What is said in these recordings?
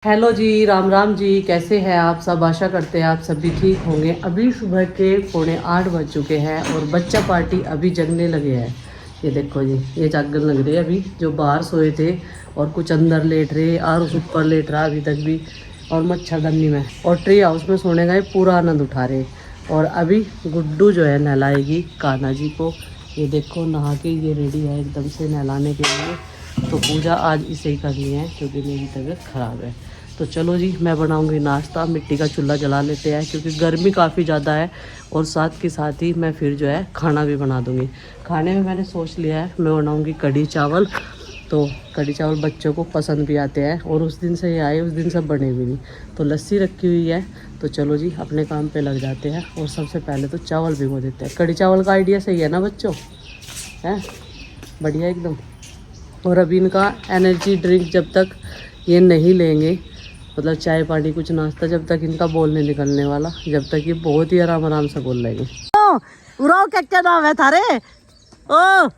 Hello जी, राम राम जी। कैसे हैं आप सब? आशा करते हैं आप सभी ठीक होंगे। अभी सुबह के 7:45 बज चुके हैं और बच्चा पार्टी अभी जगने लगे हैं। ये देखो जी, ये जागने लग रहे हैं अभी। जो बाहर सोए थे और कुछ अंदर लेट रहे और उस ऊपर लेट रहा अभी तक भी, और मच्छरदानी में और ट्री हाउस में सोने का ये पूरा आनंद उठा रहे। और अभी गुड्डू जो है नहलाएगी कान्हा जी को। ये देखो नहा के ये रेडी है एकदम से नहलाने के लिए। तो पूजा आज इसे ही करनी है क्योंकि मेरी तबीयत ख़राब है। तो चलो जी, मैं बनाऊंगी नाश्ता। मिट्टी का चूल्हा जला लेते हैं क्योंकि गर्मी काफ़ी ज़्यादा है। और साथ के साथ ही मैं फिर जो है खाना भी बना दूंगी। खाने में मैंने सोच लिया है मैं बनाऊंगी कढ़ी चावल। तो कढ़ी चावल बच्चों को पसंद भी आते हैं और उस दिन से ये आए उस दिन सब बने भी नहीं। तो लस्सी रखी हुई है। तो चलो जी, अपने काम पे लग जाते हैं। और सबसे पहले तो चावल भिगो देते हैं। कढ़ी चावल का आइडिया सही है ना बच्चों? है बढ़िया एकदम। और अभी इनका एनर्जी ड्रिंक जब तक ये नहीं लेंगे, मतलब चाय पानी कुछ नाश्ता, जब तक इनका बोल नहीं निकलने वाला, जब तक ये बहुत ही आराम आराम से बोल लेंगे। उराओ क्या नाम है थारे? ओ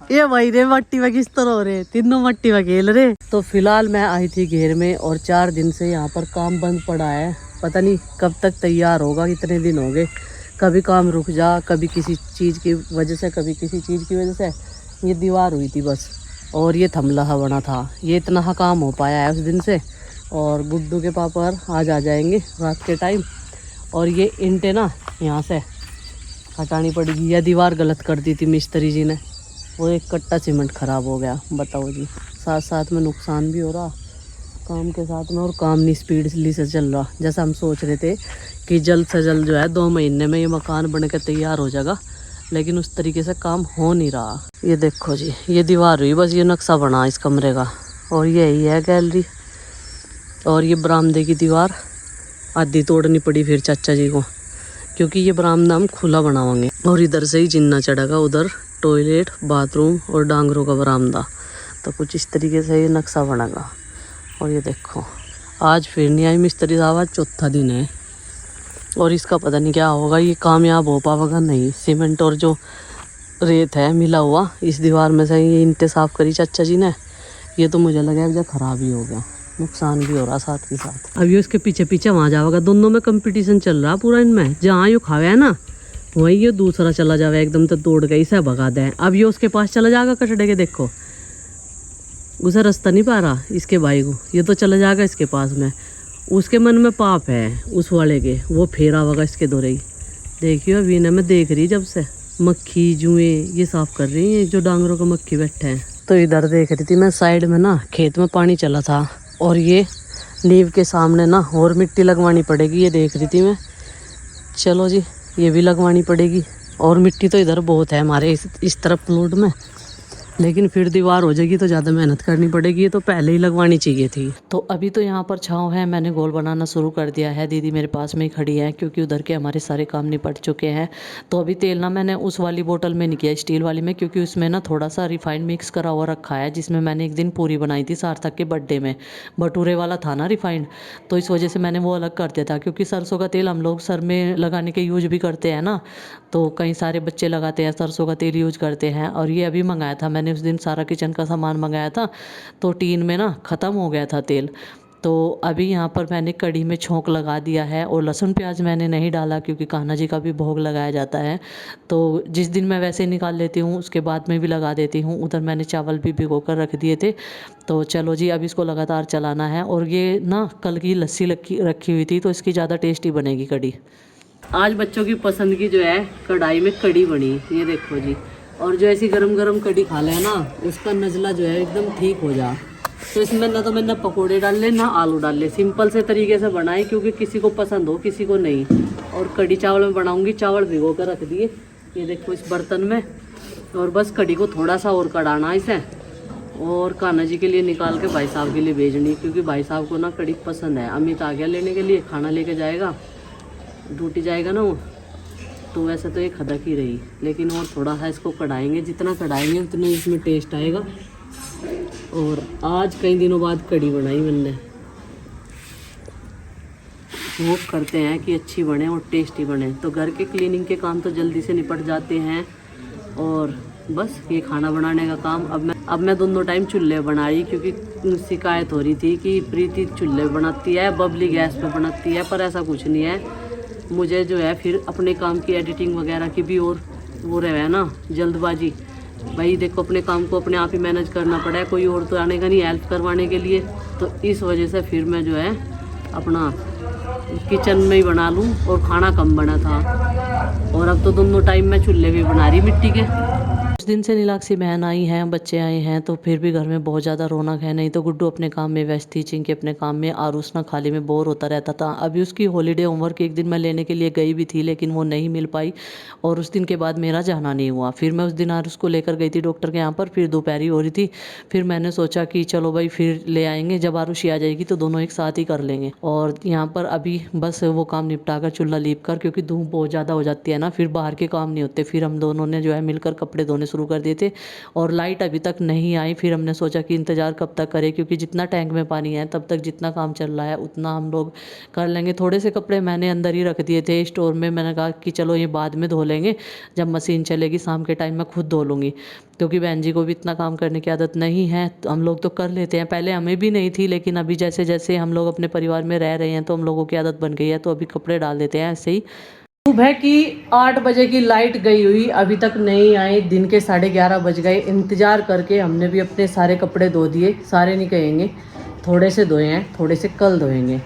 ये वही रे, मट्टी में किस तरह हो रहे, तीनों मट्टी में खेल रहे। तो फिलहाल मैं आई थी घेर में और 4 दिन से यहाँ पर काम बंद पड़ा है। पता नहीं कब तक तैयार होगा, कितने दिन हो गए। कभी काम रुक जा, कभी किसी चीज़ की वजह से, कभी किसी चीज़ की वजह से। ये दीवार हुई थी बस, और ये थमला बना था। ये इतना काम हो पाया है उस दिन से। और गुड्डू के पापा आज आ जाएंगे रात के टाइम। और ये ईंटें ना यहाँ से हटानी पड़ेगी। यह दीवार गलत कर दी थी मिस्त्री जी ने। वो एक कट्टा सीमेंट ख़राब हो गया, बताओ जी। साथ साथ में नुकसान भी हो रहा काम के साथ में, और काम नहीं स्पीडली से चल रहा। जैसा हम सोच रहे थे कि जल्द से जल्द जो है 2 महीने में ये मकान बन के तैयार हो जाएगा, लेकिन उस तरीके से काम हो नहीं रहा। ये देखो जी, ये दीवार हुई बस, ये नक्शा बना इस कमरे का। और यही है गैलरी। और ये बरामदे की दीवार आधी तोड़नी पड़ी फिर चाचा जी को, क्योंकि ये बरामदा हम खुला बनावांगे। और इधर से ही जिन्ना चढ़ेगा, उधर टॉयलेट बाथरूम और डांगरों का बरामदा। तो कुछ इस तरीके से ये नक्शा बनेगा। और ये देखो, आज फिर नहीं आई मिस्त्री साहब, आज चौथा दिन है। और इसका पता नहीं क्या होगा, ये कामयाब हो पाएगा नहीं। सीमेंट और जो रेत है मिला हुआ इस दीवार में से, ये ईंटें साफ़ करी चाचा जी ने। ये तो मुझे लगा जब ख़राब ही हो गया, नुकसान भी हो रहा साथ के साथ। अब ये उसके पीछे पीछे वहाँ जाएगा। दोनों में कंपटीशन चल रहा पूरा इनमें। जहाँ ये खावे है ना, वहीं ये दूसरा चला जाएगा एकदम, तो दौड़ गई इसे भगा दे। अब ये उसके पास चला जाएगा कचड़े के, देखो उसे रास्ता नहीं पा रहा इसके भाई को। ये तो चला जाएगा इसके पास में। उसके मन में पाप है उस वाले के, वो फेरा होगा इसके दौरे ही। देखियो अभी इन्हें मैं देख रही जब से, मक्खी जुएँ ये साफ़ कर रही हैं, जो डांगरों का मक्खी बैठे हैं। तो इधर देख रही थी मैं, साइड में ना खेत में पानी चला था, और ये नींव के सामने ना और मिट्टी लगवानी पड़ेगी, ये देख रही थी मैं। चलो जी, ये भी लगवानी पड़ेगी। और मिट्टी तो इधर बहुत है हमारे इस तरफ प्लॉट में, लेकिन फिर दीवार हो जाएगी तो ज़्यादा मेहनत करनी पड़ेगी। ये तो पहले ही लगवानी चाहिए थी। तो अभी तो यहाँ पर छाँव है, मैंने गोल बनाना शुरू कर दिया है। दीदी मेरे पास में ही खड़ी है क्योंकि उधर के हमारे सारे काम निपट चुके हैं। तो अभी तेल ना मैंने उस वाली बोतल में नहीं किया, स्टील वाली में, क्योंकि उसमें ना थोड़ा सा रिफाइंड मिक्स करा हुआ रखा है, जिसमें मैंने एक दिन पूरी बनाई थी सार्थक के बर्थडे में। भटूरे वाला था ना रिफाइंड, तो इस वजह से मैंने वो अलग कर दिया था। क्योंकि सरसों का तेल हम लोग सर में लगाने के यूज भी करते हैं ना, तो कई सारे बच्चे लगाते हैं, सरसों का तेल यूज करते हैं। और ये अभी मंगाया था मैंने उस दिन, सारा किचन का सामान मंगाया था, तो टीन में ना ख़त्म हो गया था तेल। तो अभी यहाँ पर मैंने कढ़ी में छोंक लगा दिया है। और लहसुन प्याज मैंने नहीं डाला क्योंकि कान्हा जी का भी भोग लगाया जाता है। तो जिस दिन मैं वैसे निकाल लेती हूँ उसके बाद में भी लगा देती हूँ। उधर मैंने चावल भी भिगो कर रख दिए थे। तो चलो जी, अब इसको लगातार चलाना है। और ये ना कल की लस्सी रखी हुई थी, तो इसकी ज़्यादा टेस्टी बनेगी कढ़ी। आज बच्चों की पसंद की जो है कढ़ाई में कढ़ी बनी, ये देखो जी। और जो ऐसी गरम गरम कढ़ी खा ले ना, उसका नज़ला जो है एकदम ठीक हो जा। तो इसमें ना तो मैंने पकोड़े डाल ले ना आलू डाल ले, सिंपल से तरीके से बनाए, क्योंकि किसी को पसंद हो किसी को नहीं। और कढ़ी चावल में बनाऊंगी, चावल भिगो कर रख दिए ये देखो इस बर्तन में। और बस कढ़ी को थोड़ा सा और कढ़ाना इसे, और कान्हा जी के लिए निकाल के भाई साहब के लिए भेजनी, क्योंकि भाई साहब को ना कढ़ी पसंद है। अमित आ गया लेने के लिए, खाना लेके जाएगा, ड्यूटी जाएगा ना वो। तो वैसे तो ये खदक ही रही, लेकिन और थोड़ा सा इसको कढ़ाएंगे, जितना कढ़ाएंगे उतना इसमें टेस्ट आएगा। और आज कई दिनों बाद कढ़ी बनाई मैंने, होप करते हैं कि अच्छी बने और टेस्टी बने। तो घर के क्लीनिंग के काम तो जल्दी से निपट जाते हैं, और बस ये खाना बनाने का काम अब मैं दोनों टाइम चूल्हे बना रही, क्योंकि शिकायत हो रही थी कि प्रीति चूल्हे पे बनाती है, बबली गैस पे बनाती है, पर ऐसा कुछ नहीं है। मुझे जो है फिर अपने काम की एडिटिंग वगैरह की भी और वो रहे ना जल्दबाजी। भाई देखो अपने काम को अपने आप ही मैनेज करना पड़ा है, कोई और तो आने का नहीं हेल्प करवाने के लिए। तो इस वजह से फिर मैं जो है अपना किचन में ही बना लूँ, और खाना कम बना था। और अब तो दोनों टाइम मैं चूल्हे भी बना रही मिट्टी के। कुछ दिन से नीलाक्षी बहन आई हैं, बच्चे आए हैं, तो फिर भी घर में बहुत ज़्यादा रौनक है। नहीं तो गुड्डू अपने काम में व्यस्त थी, चिंकी अपने काम में, आरुष ना खाली में बोर होता रहता था। अभी उसकी हॉलीडे होमवर्क एक दिन मैं लेने के लिए गई भी थी, लेकिन वो नहीं मिल पाई, और उस दिन के बाद मेरा जाना नहीं हुआ। फिर मैं उस दिन आरुष को लेकर गई थी डॉक्टर के यहाँ पर, फिर दोपहरी हो रही थी। फिर मैंने सोचा कि चलो भाई फिर ले आएंगे, जब आरुषी आ जाएगी तो दोनों एक साथ ही कर लेंगे। और यहाँ पर अभी बस वो काम निपटा कर चूल्हा लीप कर, क्योंकि धूप बहुत ज़्यादा हो जाती है ना, फिर बाहर के काम नहीं होते। फिर हम दोनों ने जो है मिलकर कपड़े धोने शुरू कर दिए थे, और लाइट अभी तक नहीं आई। फिर हमने सोचा कि इंतज़ार कब तक करें, क्योंकि जितना टैंक में पानी है तब तक जितना काम चल रहा है उतना हम लोग कर लेंगे। थोड़े से कपड़े मैंने अंदर ही रख दिए थे स्टोर में, मैंने कहा कि चलो ये बाद में धो लेंगे, जब मशीन चलेगी शाम के टाइम मैं खुद धो लूँगी, क्योंकि बहन जी को भी इतना काम करने की आदत नहीं है। तो हम लोग तो कर लेते हैं, पहले हमें भी नहीं थी, लेकिन अभी जैसे जैसे हम लोग अपने परिवार में रह रहे हैं तो हम लोगों की आदत बन गई है, तो अभी कपड़े डाल देते हैं ऐसे ही। सुबह की 8 बजे की लाइट गई हुई, अभी तक नहीं आई। दिन के 11:30 बज गए। इंतज़ार करके हमने भी अपने सारे कपड़े धो दिए, सारे नहीं कहेंगे, थोड़े से धोए हैं, थोड़े से कल धोएंगे।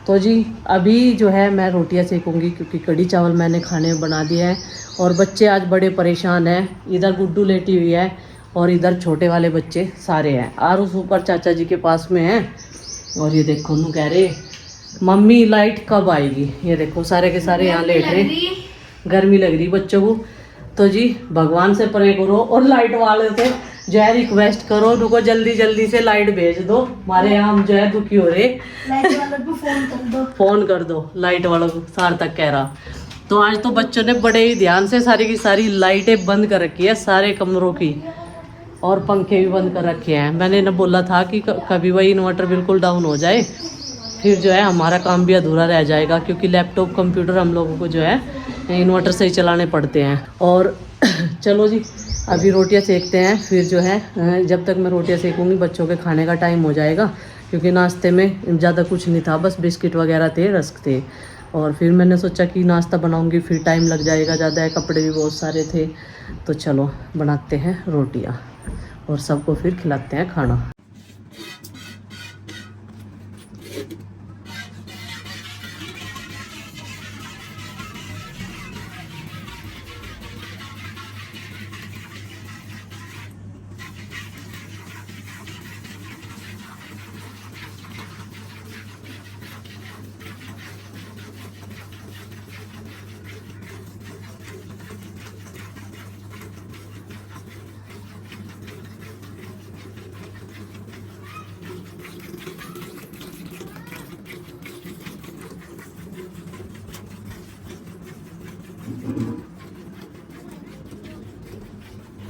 तो जी अभी जो है मैं रोटियां सेकूंगी, क्योंकि कड़ी चावल मैंने खाने में बना दिए हैं। और बच्चे आज बड़े परेशान हैं, इधर गुड्डू लेटी हुई है और इधर छोटे वाले बच्चे सारे हैं। आरुष ऊपर चाचा जी के पास में है, और ये देखो नू कह रहे मम्मी लाइट कब आएगी। ये देखो सारे के सारे यहाँ लेट रहे, गर्मी लग रही बच्चों को। तो जी भगवान से प्रे करो, और लाइट वाले से जो है रिक्वेस्ट करो, उनको जल्दी जल्दी से लाइट भेज दो। हमारे यहाँ हम जो है दुखी हो रहे, लाइट वालों को फोन कर दो लाइट वालों को, सार्थक कह रहा। तो आज तो बच्चों ने बड़े ही ध्यान से सारी की सारी लाइटें बंद कर रखी है, सारे कमरों की, और पंखे भी बंद कर रखे हैं। मैंने इन्हें बोला था कि कभी वही इन्वर्टर बिल्कुल डाउन हो जाए, फिर जो है हमारा काम भी अधूरा रह जाएगा, क्योंकि लैपटॉप कंप्यूटर हम लोगों को जो है इन्वर्टर से ही चलाने पड़ते हैं। और चलो जी अभी रोटियां सेकते हैं, फिर जो है जब तक मैं रोटियां सेकूंगी बच्चों के खाने का टाइम हो जाएगा, क्योंकि नाश्ते में ज़्यादा कुछ नहीं था, बस बिस्किट वगैरह थे, रस्क थे। और फिर मैंने सोचा कि नाश्ता बनाऊंगी, फिर टाइम लग जाएगा ज़्यादा है, कपड़े भी बहुत सारे थे। तो चलो बनाते हैं रोटियाँ और सबको फिर खिलाते हैं खाना।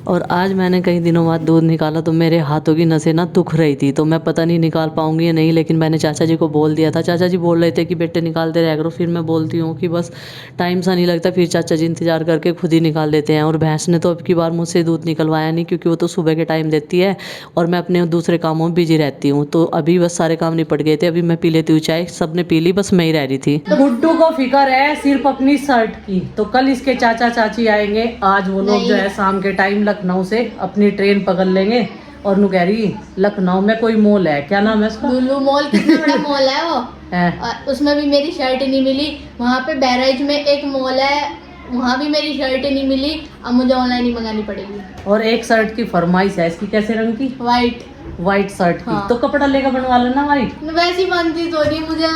और आज मैंने कई दिनों बाद दूध निकाला, तो मेरे हाथों की नसें ना दुख रही थी, तो मैं पता नहीं निकाल पाऊंगी या नहीं, लेकिन मैंने चाचा जी को बोल दिया था। चाचा जी बोल रहे थे कि बेटे निकालते रह करो, फिर मैं बोलती हूँ कि बस टाइम सा नहीं लगता, फिर चाचा जी इंतज़ार करके खुद ही निकाल देते हैं। और भैंस ने तो अब की बार मुझसे दूध निकलवाया नहीं, क्योंकि वो तो सुबह के टाइम देती है और मैं अपने दूसरे कामों में बिजी रहती हूँ। तो अभी बस सारे काम निपट गए थे, अभी मैं पी लेती हूँ चाय, सब ने पी ली, बस मैं ही रह रही थी। गुड्डू को फिक्र है सिर्फ अपनी शर्ट की, तो कल इसके चाचा चाची आएंगे, आज वो लोग जो है शाम के टाइम लखनऊ से अपनी ट्रेन पकड़ लेंगे। और नुगैरी लखनऊ में कोई मॉल है, क्या नाम है उसका? लुलु मॉल, कितना बड़ा मॉल है वो है। और उसमें भी मेरी शर्ट नहीं मिली। वहाँ पे बहराइच में एक मॉल है, वहाँ भी मेरी शर्ट नहीं मिली। अब मुझे ऑनलाइन ही मंगानी पड़ेगी। और एक शर्ट की फरमाइश है इसकी, कैसे रंग की? वाइट शर्ट की। हाँ। तो कपड़ा लेकर बनवा लेना वाइट। वैसी बनती तो नहीं, मुझे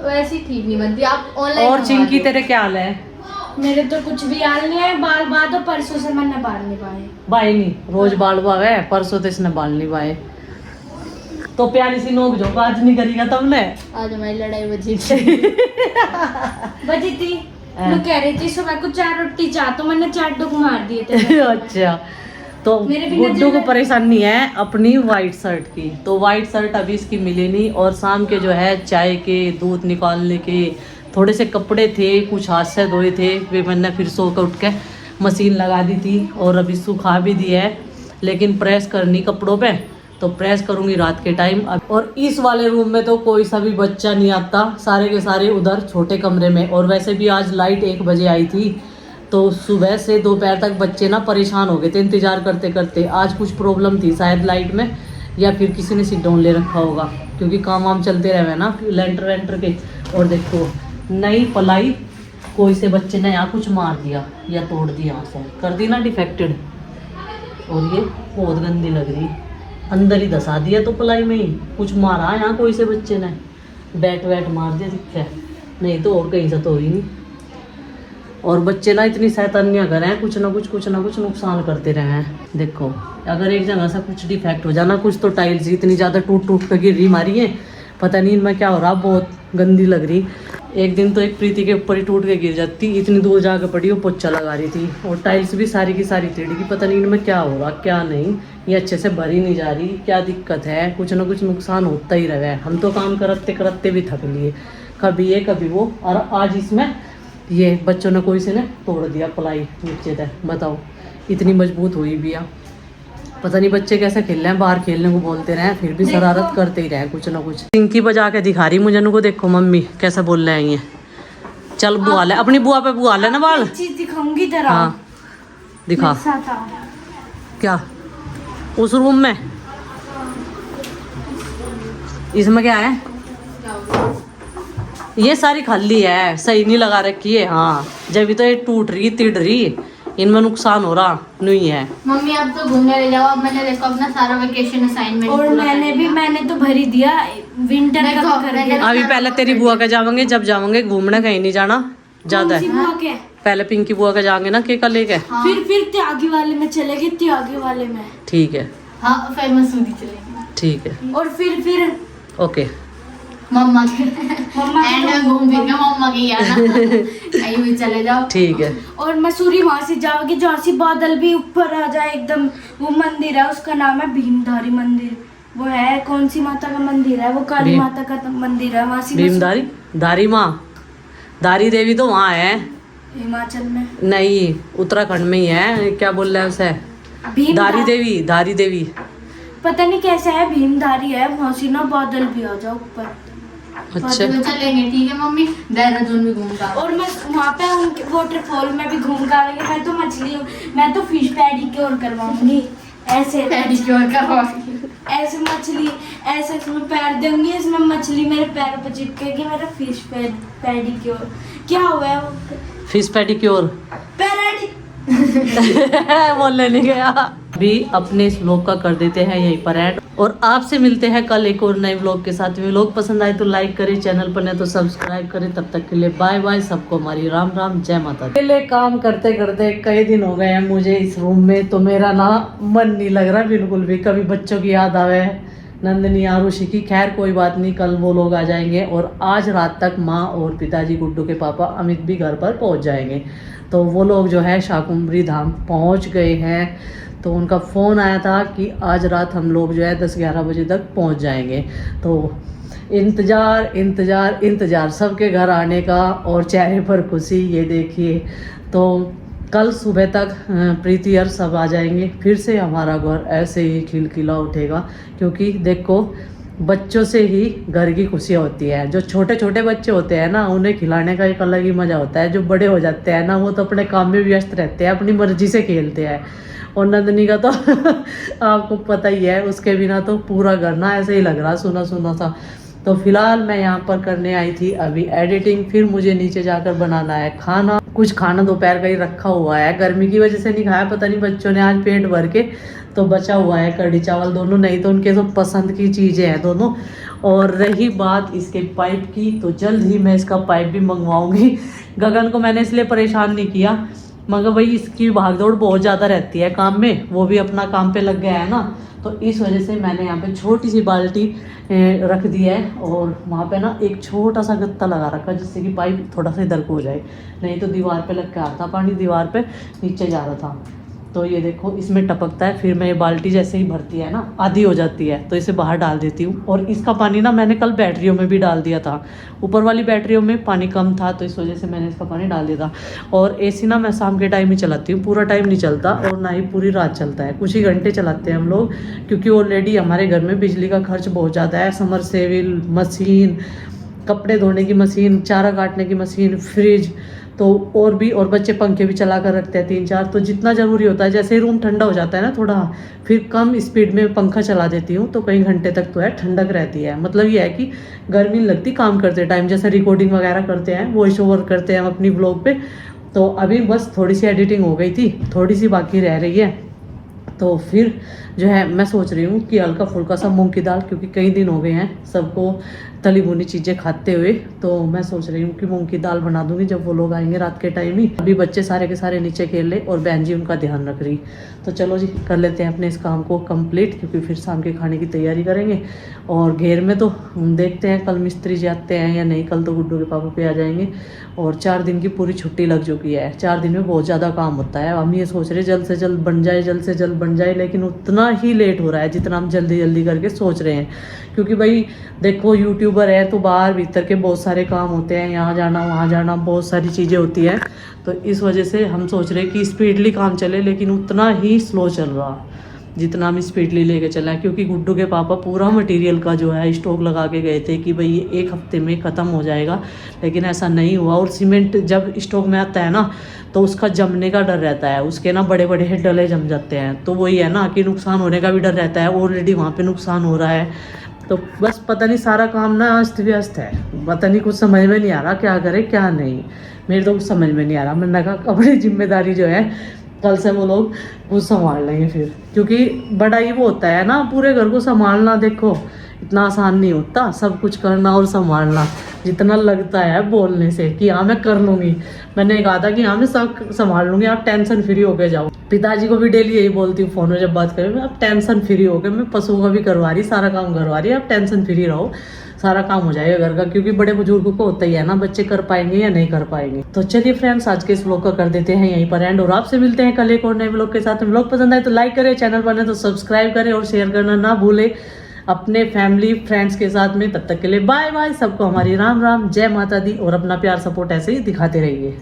वैसी ठीक नहीं बनती, आप ऑनलाइन। और चिंकी तेरे क्या हाल है? मेरे तो कुछ भी हाल नहीं है, बाल बाल तो परसों से मैंने बाल नहीं बाए। बाए नहीं, रोज बाल बावे, परसों तो इसने बाल नहीं बाए। तो प्यारी सी नोक झोंक आज नहीं करेगा तुमने? आज हमारी लड़ाई बजी थी। मैं कह रही थी सुबह को 4 रोटी चाह, तो मैंने 4 डुक मार दिए थे। अच्छा, तो गुड्डू को परेशानी है अपनी वाइट शर्ट की, तो वाइट शर्ट अभी इसकी मिली नहीं। और शाम के जो है चाय के, दूध निकालने के, थोड़े से कपड़े थे, कुछ हाथ से धोए थे, वे मैंने फिर सो कर उठ के मशीन लगा दी थी और अभी सुखा भी दी है, लेकिन प्रेस करनी कपड़ों पे, तो प्रेस करूँगी रात के टाइम। और इस वाले रूम में तो कोई सा भी बच्चा नहीं आता, सारे के सारे उधर छोटे कमरे में। और वैसे भी आज लाइट 1 बजे आई थी, तो सुबह से दोपहर तक बच्चे ना परेशान हो गए थे इंतज़ार करते करते। आज कुछ प्रॉब्लम थी शायद लाइट में, या फिर किसी ने सिट डाउन ले रखा होगा, क्योंकि काम वाम चलते रहे ना लेंटर वेंटर के। और देखो नई पलाई कोई से बच्चे ने यहाँ कुछ मार दिया या तोड़ दिया, यहाँ से कर दी ना डिफेक्टेड। और ये बहुत गंदी लग रही, अंदर ही धसा दिया तो पलाई में ही कुछ मारा यहाँ कोई से बच्चे ने, बैट वैट मार दिया दिखता है, नहीं तो और कहीं से तो ही नहीं। और बच्चे ना इतनी शैतानियाँ करें, कुछ ना कुछ नुकसान करते रहे हैं। देखो अगर एक जगह से कुछ डिफेक्ट हो जाना, कुछ तो टाइल्स इतनी ज़्यादा टूट कर गिर रही मारी है, पता नहीं इनमें क्या हो रहा, बहुत गंदी लग रही। एक दिन तो एक प्रीति के ऊपर ही टूट के गिर जाती, इतनी दूर जाकर पड़ी, वो पोछा लगा रही थी। और टाइल्स भी सारी की सारी टेढ़ी की, पता नहीं इनमें क्या हो रहा क्या नहीं, ये अच्छे से भरी नहीं जा रही, क्या दिक्कत है। कुछ ना कुछ नुकसान होता ही रहा है। हम तो काम करते करते भी थक लिए, कभी ये कभी वो। और आज इसमें ये बच्चों ने कोई से ने तोड़ दिया पलाई नीचे तक, बताओ इतनी मजबूत हुई भी है। पता नहीं बच्चे कैसे खेल रहे हैं, बाहर खेलने को बोलते रहे, फिर भी शरारत करते ही रहे कुछ ना कुछ। पिंकी बजा के दिखा रही मुझे को, देखो मम्मी कैसा बोल रहे हैं ये। चल बुआ ले, अपनी बुआ पे बुआ ले ना बाल। चीज दिखाऊंगी जरा। हाँ दिखा। क्या उस रूम में, इसमें क्या है? ये सारी खाली है, सही नहीं लगा रखी है। हाँ जब भी तो ये टूट रही तिड़ रही, इनमें नुकसान हो रहा नहीं है। मम्मी अब तो घूमने ले जाओ। अब मैंने देखो अपना सारा वेकेशन असाइनमेंट और मैंने तो भर ही दिया, विंटर का भी कर दिया। अभी पहले तेरी बुआ का जावांगे, जब जावांगे घूमने कहीं नहीं जाना ज्यादा है। बुआ के पहले पिंकी बुआ का जाएंगे ना केक लेके, हाँ। फिर त्यागी वाले में चले गए, त्यागी वाले में। ठीक है हाँ फेमस सूदी चलेगी। ठीक है और फिर ओके मम्मा के एंड में घूम फिर के मम्मा के यहाँ ना कहीं भी चले जाओ। ठीक है। और मसूरी वहां से जाओगे जहाँ से बादल भी ऊपर आ जाए एकदम। वो मंदिर है, उसका नाम है भीमधारी मंदिर। वो है कौन सी माता का मंदिर है? वो काली माता का मंदिर है। वहाँ से भीमधारी दारी माँ, दारी देवी तो वहाँ है हिमाचल में नहीं, उत्तराखंड में ही है। क्या बोल रहे हैं उसे? दारी देवी, दारी देवी पता नहीं कैसा है, भीमधारी है। वहाँ से ना बादल भी आ जाओ ऊपर। अच्छा चलेंगे ठीक है मम्मी, देहरादून भी घूम का। और मैं वहाँ पे उनके वाटरफॉल में भी घूम कर आएंगे। मैं तो मछली, मैं तो फिश पैडिक्योर करवाऊंगी। ऐसे पेडिक्योर करवाऊंगी, ऐसे मछली ऐसे इसमें पैर दूंगी, इसमें मछली मेरे पैर पर चिपकेगी। मेरा फिश पैडिक्योर क्या हुआ है? वो फिश पेडिक्योर पैराडी बोलने नहीं गया। भी अपने इस व्लॉग का कर देते हैं यहीं पर ऐड, और आपसे मिलते हैं कल एक और नए व्लॉग के साथ। व्लॉग पसंद आए तो लाइक करें, चैनल पर नहीं तो सब्सक्राइब करें। तब तक के लिए बाय बाय, सबको हमारी राम राम, जय माता दी। पहले काम करते करते कई दिन हो गए हैं मुझे इस रूम में, तो मेरा ना मन नहीं लग रहा बिल्कुल भी। कभी बच्चों की याद आवे, नंदनी आरुषि की। खैर कोई बात नहीं, कल वो लोग आ जाएंगे। और आज रात तक माँ और पिताजी, गुड्डू के पापा अमित भी घर पर पहुँच जाएंगे। तो वो लोग जो है शाकुंभरी धाम पहुंच गए हैं। तो उनका फ़ोन आया था कि आज रात हम लोग जो है 10-11 बजे तक पहुंच जाएंगे। तो इंतज़ार इंतज़ार इंतज़ार सबके घर आने का, और चेहरे पर खुशी ये देखिए। तो कल सुबह तक प्रीति और सब आ जाएंगे, फिर से हमारा घर ऐसे ही खिलखिला उठेगा। क्योंकि देखो बच्चों से ही घर की खुशियाँ होती है। जो छोटे छोटे बच्चे होते हैं ना, उन्हें खिलाने का एक अलग ही मज़ा होता है। जो बड़े हो जाते हैं ना, वो तो अपने काम में व्यस्त रहते हैं, अपनी मर्जी से खेलते हैं। और नंदनी का तो आपको पता ही है, उसके बिना तो पूरा घर ना ऐसे ही लग रहा सुना सुना सा। तो फिलहाल मैं यहाँ पर करने आई थी अभी एडिटिंग, फिर मुझे नीचे जाकर बनाना है खाना। कुछ खाना दोपहर का ही रखा हुआ है, गर्मी की वजह से नहीं खाया, पता नहीं बच्चों ने आज पेट भर के, तो बचा हुआ है कढ़ी चावल दोनों, नहीं तो उनके तो पसंद की चीज़ें हैं दोनों। और रही बात इसके पाइप की, तो जल्द ही मैं इसका पाइप भी मंगवाऊंगी। गगन को मैंने इसलिए परेशान नहीं किया, मगर भाई इसकी भागदौड़ बहुत ज़्यादा रहती है काम में, वो भी अपना काम पे लग गया है ना, तो इस वजह से मैंने यहाँ पे छोटी सी बाल्टी रख दी है। और वहाँ पे ना एक छोटा सा गत्ता लगा रखा, जिससे कि पाइप थोड़ा सा इधर को हो जाए, नहीं तो दीवार पे लग के आता पानी, दीवार पे नीचे जा रहा था। तो ये देखो इसमें टपकता है, फिर मैं ये बाल्टी जैसे ही भरती है ना, आधी हो जाती है तो इसे बाहर डाल देती हूँ। और इसका पानी ना मैंने कल बैटरियों में भी डाल दिया था, ऊपर वाली बैटरियों में पानी कम था तो इस वजह से मैंने इसका पानी डाल दिया था। और एसी ना मैं शाम के टाइम ही चलाती हूँ, पूरा टाइम नहीं चलता और ना ही पूरी रात चलता है, कुछ ही घंटे चलाते हैं हम लोग, क्योंकि ऑलरेडी हमारे घर में बिजली का खर्च बहुत ज़्यादा है। समरसेबिल मशीन, कपड़े धोने की मशीन, चारा काटने की मशीन, फ्रिज, तो और भी, और बच्चे पंखे भी चला कर रखते हैं 3-4, तो जितना ज़रूरी होता है। जैसे ही रूम ठंडा हो जाता है ना थोड़ा, फिर कम स्पीड में पंखा चला देती हूँ तो कई घंटे तक तो है ठंडक रहती है। मतलब ये है कि गर्मी नहीं लगती काम करते टाइम, जैसे रिकॉर्डिंग वगैरह करते हैं, वॉइस ओवर करते हैं हम अपनी ब्लॉग पे। तो अभी बस थोड़ी सी एडिटिंग हो गई थी, थोड़ी सी बाकी रह रही है। तो फिर जो है मैं सोच रही हूँ कि हल्का फुल्का सा मूंग की दाल, क्योंकि कई दिन हो गए हैं सबको तली भुनी चीज़ें खाते हुए, तो मैं सोच रही हूँ कि मूंग की दाल बना दूंगी जब वो लोग आएंगे रात के टाइम ही। अभी बच्चे सारे के सारे नीचे खेल ले और बहन जी उनका ध्यान रख रही। तो चलो जी कर लेते हैं अपने इस काम को कंप्लीट, क्योंकि फिर शाम के खाने की तैयारी करेंगे। और घेर में तो देखते हैं कल मिस्त्री जाते हैं या नहीं, कल तो गुड्डू के पापा पे आ जाएंगे। और 4 दिन की पूरी छुट्टी लग चुकी है, 4 दिन में बहुत ज़्यादा काम होता है। हम ये सोच रहे जल्द से जल्द बन जाए, जल्द से जल्द बन जाए, लेकिन उतना ही लेट हो रहा है जितना हम जल्दी जल्दी करके सोच रहे हैं। क्योंकि भाई देखो यूट्यूबर है तो बाहर भीतर के बहुत सारे काम होते हैं, यहाँ जाना वहाँ जाना, बहुत सारी चीज़ें होती हैं। तो इस वजह से हम सोच रहे हैं कि स्पीडली काम चले, लेकिन उतना ही स्लो चल रहा जितना हम स्पीडली लेके चला है। क्योंकि गुड्डू के पापा पूरा मटेरियल का जो है स्टॉक लगा के गए थे कि भाई ये 1 हफ्ते में ख़त्म हो जाएगा, लेकिन ऐसा नहीं हुआ। और सीमेंट जब स्टॉक में आता है ना तो उसका जमने का डर रहता है, उसके ना बड़े बड़े डले जम जाते हैं, तो वही है ना कि नुकसान होने का भी डर रहता है। ऑलरेडी वहाँ पे नुकसान हो रहा है, तो बस पता नहीं सारा काम ना अस्त व्यस्त है, पता नहीं कुछ समझ में नहीं आ रहा क्या करे क्या नहीं। मेरे तो कुछ समझ में नहीं आ रहा। मैंने कहा अपनी जिम्मेदारी जो है कल से वो लोग खुद संभाल लेंगे फिर, क्योंकि बड़ा ही वो होता है ना पूरे घर को संभालना। देखो इतना आसान नहीं होता सब कुछ करना और संभालना, जितना लगता है बोलने से कि हाँ मैं कर लूँगी। मैंने कहा था कि हाँ मैं सब संभाल लूँगी, आप टेंशन फ्री होके जाओ। पिताजी को भी डेली यही बोलती हूँ फ़ोन में जब बात करें, आप टेंशन फ्री होके, मैं पशुओं का भी करवा रही, सारा काम करवा रही, आप टेंशन फ्री रहो, सारा काम हो जाएगा घर का। क्योंकि बड़े बुजुर्गों को होता ही है ना, बच्चे कर पाएंगे या नहीं कर पाएंगे। तो चलिए फ्रेंड्स आज के इस व्लॉग का कर देते हैं यहीं पर एंड, और आपसे मिलते हैं कल एक और नए व्लॉग के साथ। व्लॉग पसंद आए तो लाइक करें, चैनल बने तो सब्सक्राइब करें और शेयर करना ना भूलें अपने फैमिली फ्रेंड्स के साथ में। तब तक के लिए बाय बाय, सबको हमारी राम राम, जय माता दी, और अपना प्यार सपोर्ट ऐसे ही दिखाते रहिए।